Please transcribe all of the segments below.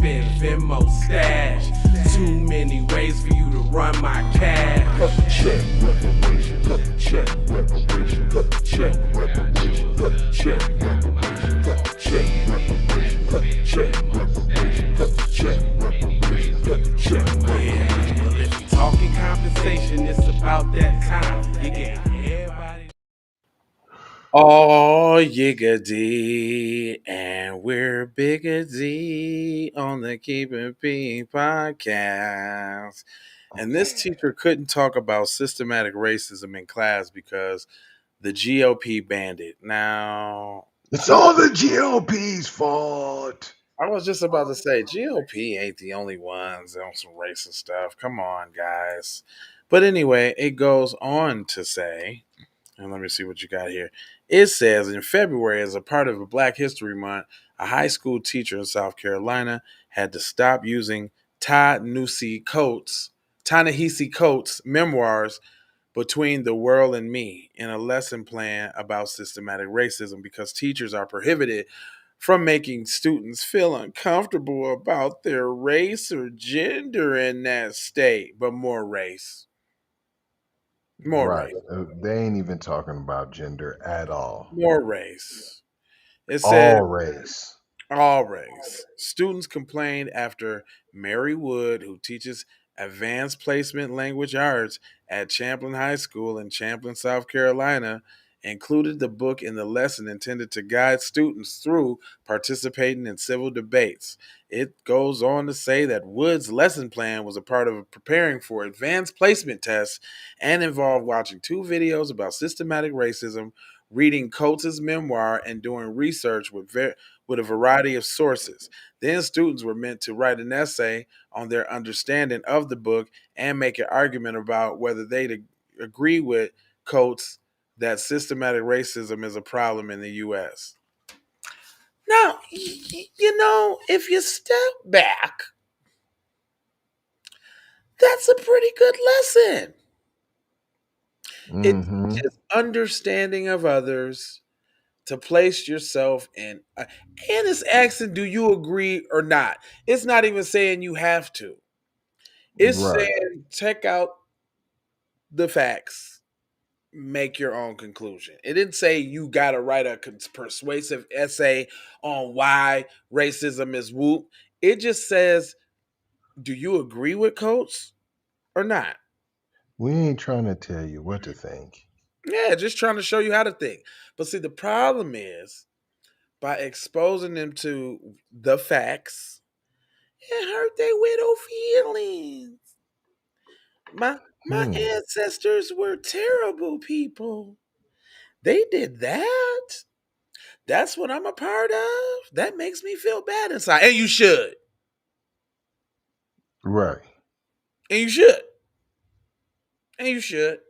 spend Venmo stash. Too many ways for you to run my cash. Check reparation, check reparation, check reparation, check reparation, check reparation, check reparation, check reparation, check Yeah, well, if you talking compensation, it's about that time. You get everybody. Oh, yiggity, and we're biggity on the Keep It Being podcast. And this teacher couldn't talk about systematic racism in class because the GOP banned it. Now, It's all the GOP's fault. I was just about to say, GOP ain't the only ones on some racist stuff. Come on, guys. But anyway, it goes on to say, and let me see what you got here. It says in February, as a part of a Black History Month, a high school teacher in South Carolina had to stop using Ta-Nehisi Coates' memoirs Between the World and Me in a lesson plan about systematic racism because teachers are prohibited from making students feel uncomfortable about their race or gender in that state, but more race. More Right. race. They ain't even talking about gender at all. More race. It says All race. all race. Students complained after Mary Wood, who teaches advanced placement language arts at Chapin High School in Champlin, South Carolina, included the book in the lesson intended to guide students through participating in civil debates. It goes on to say that Wood's lesson plan was a part of preparing for advanced placement tests and involved watching two videos about systematic racism, reading Coates' memoir, and doing research with a variety of sources. Then students were meant to write an essay on their understanding of the book and make an argument about whether they'd agree with Coates that systematic racism is a problem in the U.S. Now, if you step back, that's a pretty good lesson. It Mm-hmm. teaches understanding of others, to place yourself in. And it's asking, do you agree or not? It's not even saying you have to. It's Right. saying check out the facts, make your own conclusion. It didn't say you got to write a persuasive essay on why racism is whoop. It just says, do you agree with Coates or not? We ain't trying to tell you what to think. Yeah, just trying to show you how to think. But see, the problem is by exposing them to the facts, it hurt their widow feelings. My Hmm. ancestors were terrible people. They did that. That's what I'm a part of. That makes me feel bad inside. And you should. Right. And you should. And you should.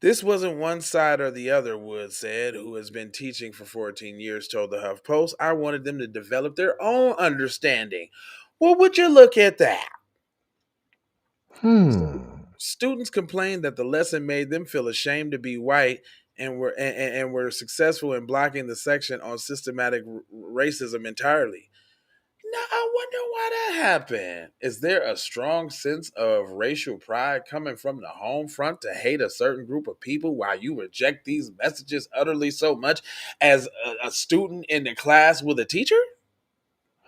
This wasn't one side or the other, Wood said, who has been teaching for 14 years, told the HuffPost. I wanted them to develop their own understanding. Well, would you look at that? Hmm. Students complained that the lesson made them feel ashamed to be white and were successful in blocking the section on systematic racism entirely. Now, I wonder why that happened. Is there a strong sense of racial pride coming from the home front to hate a certain group of people while you reject these messages utterly so much as a student in the class with a teacher?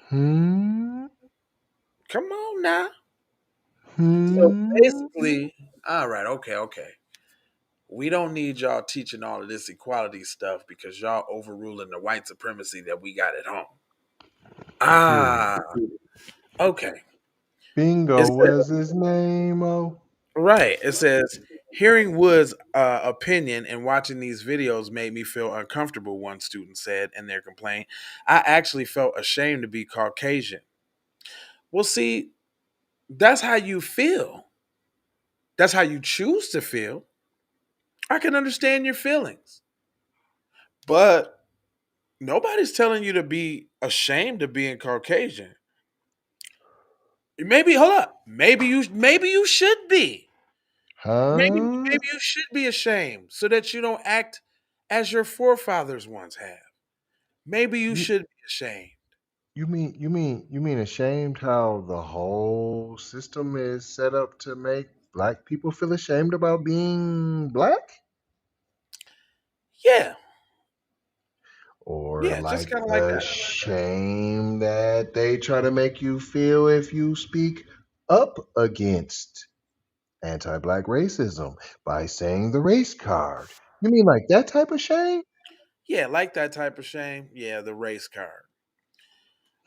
Hmm. Come on now. So Hmm. basically, all right, okay. We don't need y'all teaching all of this equality stuff because y'all overruling the white supremacy that we got at home. Period. Ah, okay. Bingo It was says, his name. Oh. right. It says, hearing Wood's opinion and watching these videos made me feel uncomfortable, one student said in their complaint. I actually felt ashamed to be Caucasian. Well, see, that's how you feel. That's how you choose to feel. I can understand your feelings. But nobody's telling you to be ashamed of being Caucasian. Maybe hold up. Maybe you should be. Huh? Maybe you should be ashamed so that you don't act as your forefathers once have. Maybe you You, should be ashamed. You mean ashamed how the whole system is set up to make black people feel ashamed about being black? Yeah, Or yeah, just like kind of like the that. shame that they try to make you feel if you speak up against anti-black racism by saying the race card? You mean like that type of shame? Yeah, like that type of shame. Yeah, the race card.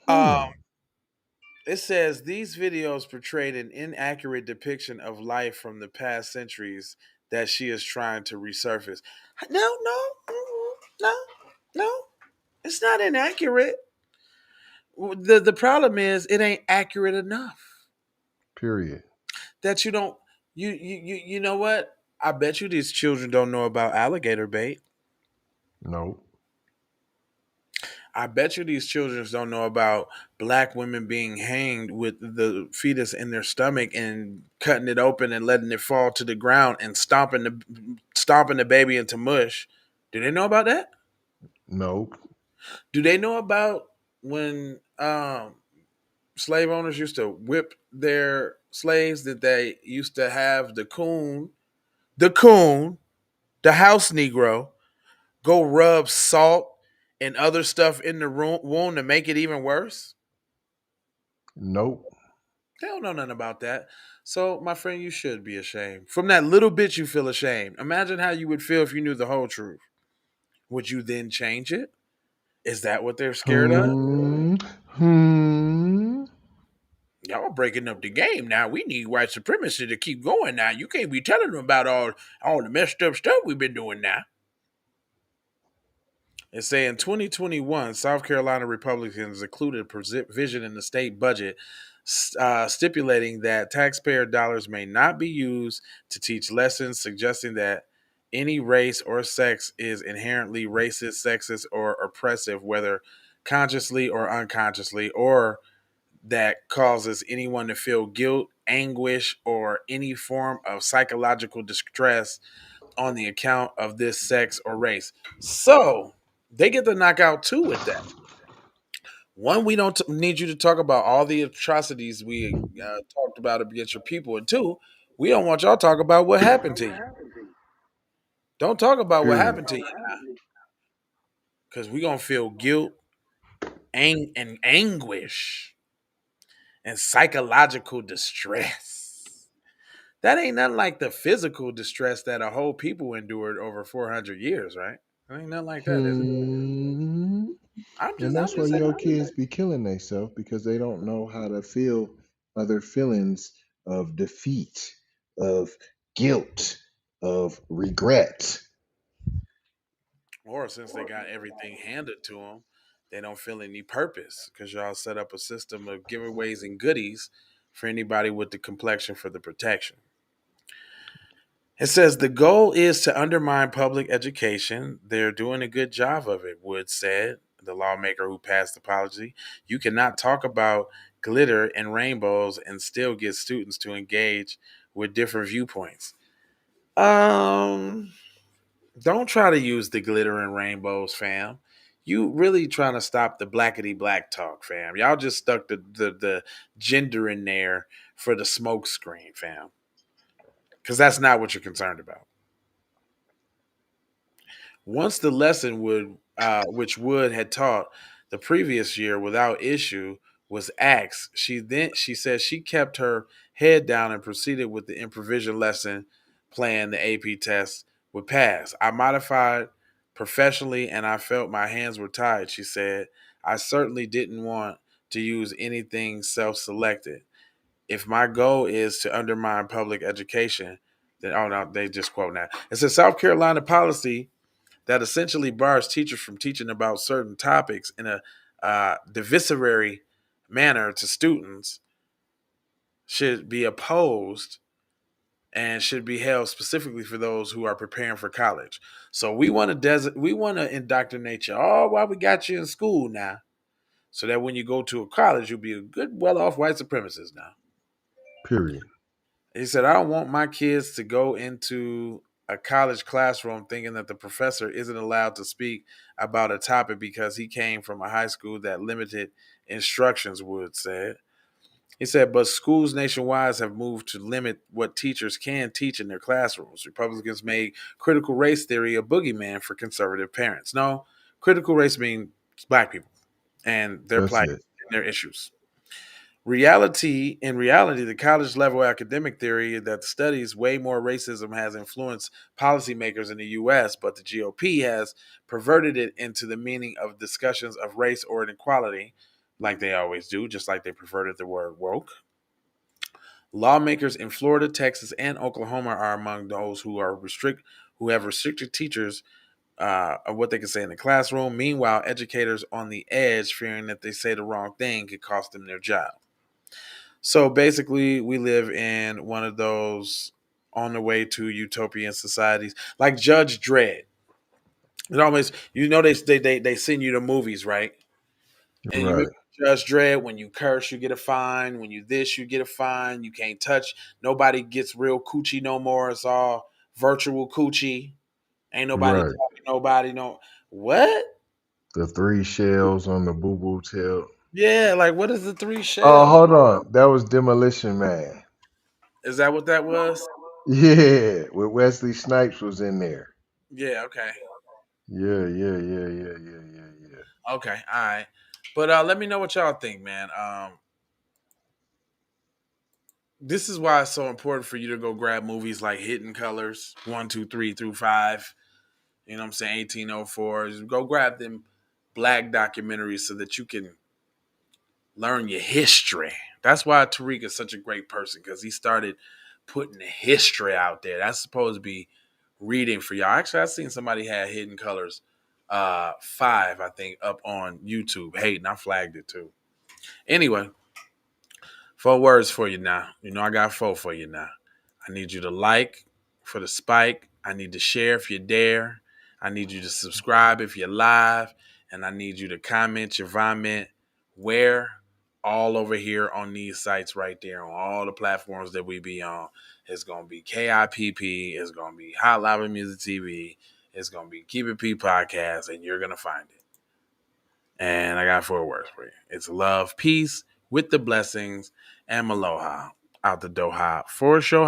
Um, Hmm. it says these videos portrayed an inaccurate depiction of life from the past centuries that she is trying to resurface. No, no, no, no. It's not inaccurate. The problem is it ain't accurate enough. Period. That you don't you know what? I bet you these children don't know about alligator bait. No. I bet you these children don't know about black women being hanged with the fetus in their stomach and cutting it open and letting it fall to the ground and stomping the baby into mush. Do they know about that? Nope. Do they know about when slave owners used to whip their slaves, that they used to have the coon, the house Negro, go rub salt and other stuff in the wound to make it even worse? Nope. They don't know nothing about that. So, my friend, you should be ashamed. From that little bit, you feel ashamed. Imagine how you would feel if you knew the whole truth. Would you then change it? Is that what they're scared of? Hmm. Hmm. Y'all breaking up the game now. We need white supremacy to keep going now. You can't be telling them about all the messed up stuff we've been doing now. It say in 2021, South Carolina Republicans included a provision in the state budget stipulating that taxpayer dollars may not be used to teach lessons suggesting that any race or sex is inherently racist, sexist, or oppressive, whether consciously or unconsciously, or that causes anyone to feel guilt, anguish, or any form of psychological distress on the account of this sex or race. So they get to knock out two with that. One, we don't need you to talk about all the atrocities we talked about against your people. And two, we don't want y'all to talk about what happened to you. Don't talk about what Period. happened to you because we're going to feel guilt and anguish and psychological distress. That ain't nothing like the physical distress that a whole people endured over 400 years, right? That ain't nothing like that, is it? Hmm. And I'm that's why just saying. your kids be killing themselves because they don't know how to feel other feelings of defeat, of guilt, of regret. Or since they got everything handed to them, they don't feel any purpose because y'all set up a system of giveaways and goodies for anybody with the complexion for the protection. It says the goal is to undermine public education. They're doing a good job of it, Wood said, the lawmaker who passed the policy. You cannot talk about glitter and rainbows and still get students to engage with different viewpoints. Um, don't try to use the glitter and rainbows, fam. You really trying to stop the blackety black talk, fam. Y'all just stuck the gender in there for the smoke screen, fam. Because that's not what you're concerned about. Once the lesson which Wood had taught the previous year without issue, was asked, she said she kept her head down and proceeded with the improvisation lesson plan the AP test would pass. I modified professionally and I felt my hands were tied, she said. I certainly didn't want to use anything self-selected. If my goal is to undermine public education, then oh no, they just quote now. It says South Carolina policy that essentially bars teachers from teaching about certain topics in a divisory manner to students should be opposed and should be held specifically for those who are preparing for college. So we want to indoctrinate you all while we got you in school now, so that when you go to a college, you'll be a good, well-off white supremacist now. Period. He said, I don't want my kids to go into a college classroom thinking that the professor isn't allowed to speak about a topic because he came from a high school that limited instructions, Wood said. He said, but schools nationwide have moved to limit what teachers can teach in their classrooms. Republicans made critical race theory a boogeyman for conservative parents. No, critical race means black people and their That's plight it. and their issues. In reality, the college level academic theory that studies way more racism has influenced policymakers in the US, but the GOP has perverted it into the meaning of discussions of race or inequality, like they always do, just like they perverted the word woke. Lawmakers in Florida, Texas, and Oklahoma are among those who have restricted teachers of what they can say in the classroom. Meanwhile, educators on the edge, fearing that they say the wrong thing could cost them their job. So basically, we live in one of those on the way to utopian societies, like Judge Dredd. It always, they send you the movies, right? And you remember Right. Judge Dredd, when you curse, you get a fine. When you this, you get a fine. You can't touch. Nobody gets real coochie no more. It's all virtual coochie. Ain't nobody Right. talking. Nobody no. What? The three shells on the boo boo tail. Yeah, like what is the three Oh, shell? hold on. That was Demolition Man. Is that what that was? Yeah, with Wesley Snipes was in there. Yeah. Okay. Yeah. Okay. All right. But let me know what y'all think, man. This is why it's so important for you to go grab movies like Hidden Colors, 1, 2, 3 through 5. You know what I'm saying? 1804. Go grab them black documentaries so that you can learn your history. That's why Tariq is such a great person, because he started putting the history out there. That's supposed to be reading for y'all. Actually, I seen somebody had Hidden Colors 5, I think, up on YouTube. Hey, and I flagged it too. Anyway, 4 words for you now. You know I got 4 for you now. I need you to like for the spike. I need to share if you dare. I need you to subscribe if you're live. And I need you to comment your vomit where all over here on these sites right there on all the platforms that we be on. It's gonna be KIPP, it's gonna be Hot Lava Music TV, it's gonna be Keep It P Podcast, and you're gonna find it. And I got 4 words for you. It's love, peace, with the blessings, and aloha out the Doha for show.